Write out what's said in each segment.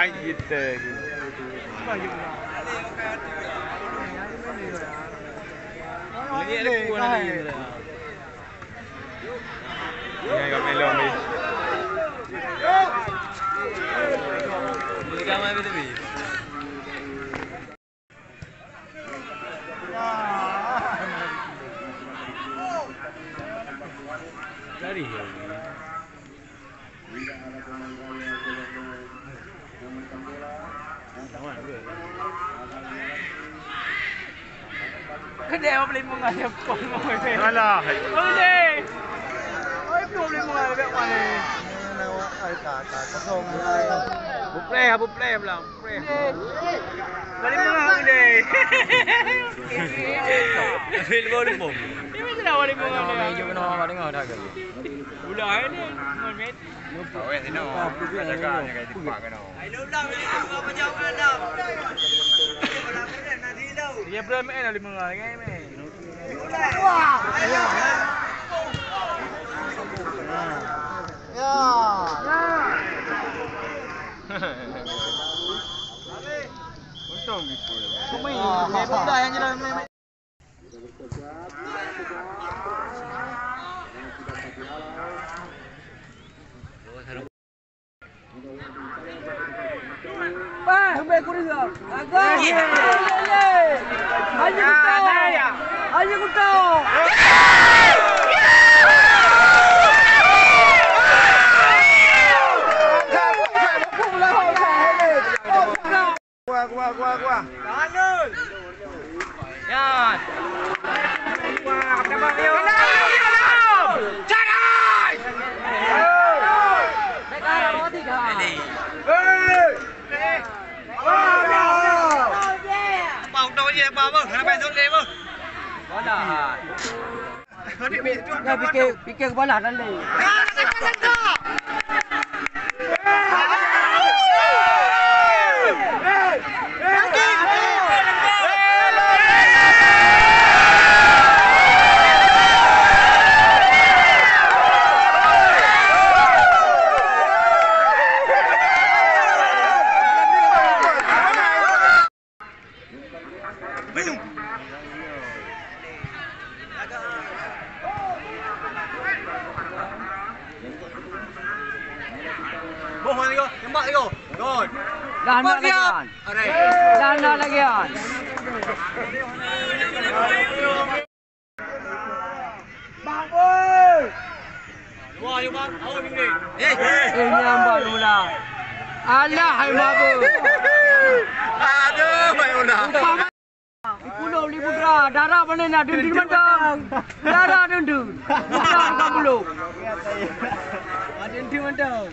Baik kita. Ini ada kuah lagi. Ini kat melon ni. Ini ramai betul ni. Dari ni. Kedai apa boleh mengalir pun boleh. Alah. Boleh. Oi, boleh mengalir kat mana? Bupleh belang. Bupleh. Boleh mengalir deh. Ambil boleh bom. Ini mesti dah boleh mengalir. Meja kena awak dengar dah ke? Udah ni, met. Awak sini. Jaga kayak tipak kena. Ai lu dah boleh apa jauh dah. Dia berapa ni dah 5 orang kan meh. Wah. Ya. Untung gitu. Cuma ini bola yang jalan meh. Sampai kurang. Agak. Ayo kita. Gua. Kanul. Ya. Wah, apa yo? Jangan. Mereka roti kan. Bao vâng, hai bên rút lên vâng. Có là. Pikir bola dan le. Tembak Tio. Gol. Dah nak lagi kan. Dah nak lagi kan. Bang oi. Wah, yo bang. Awak ni. Ini ambak mula. Alah, hai mabu. Aduh, hai mula. Pulau Libra, darah mana nak dendul mandang. Darah dendul. Bukan kamu. Dendul mandang.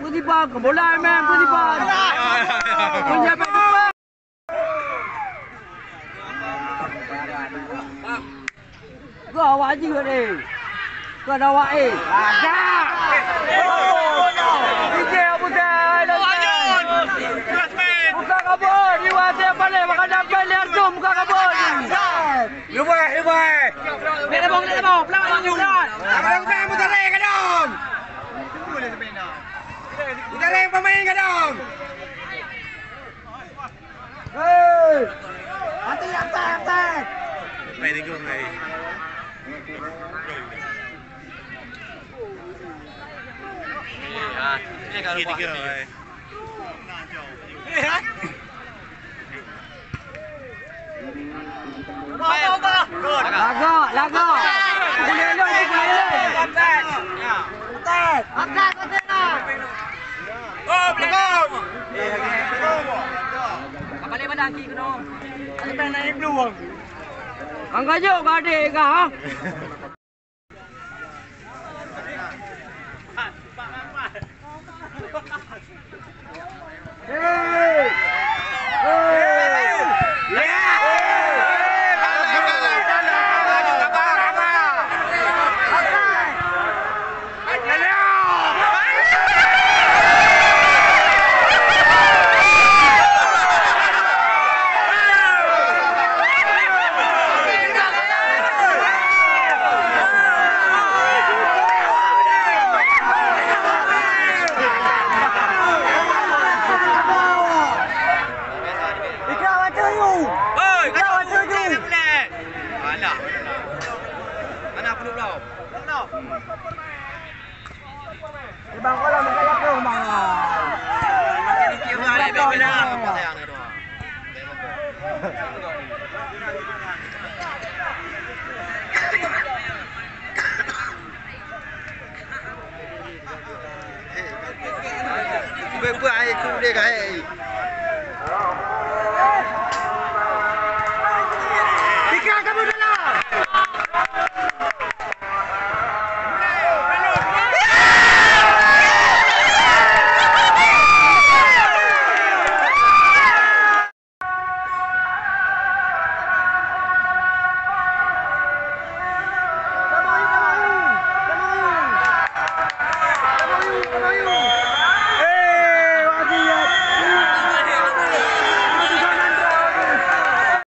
Putih bang, bola main putih bang. Punya bang. Gua awak je ni. Kau dah awak ada. Fikir apa dah? Buka kabur. Ni wajib balik makan dapat liar jom buka kabur. Lubai. Lihat bang. Pelan pelan. Abang main mutar leh kadang. Boleh sebenarnya. Mutar leh pemain kadang. Hei. Hati atas. Main ikut mai. Ini kalau buat ni. Laga. Belakang. Balik pada kaki kena. Kita naik peluang. Angkat je gadik ke ha? Bang ko lang kaya ko mga. Bữa ai cũng đi cái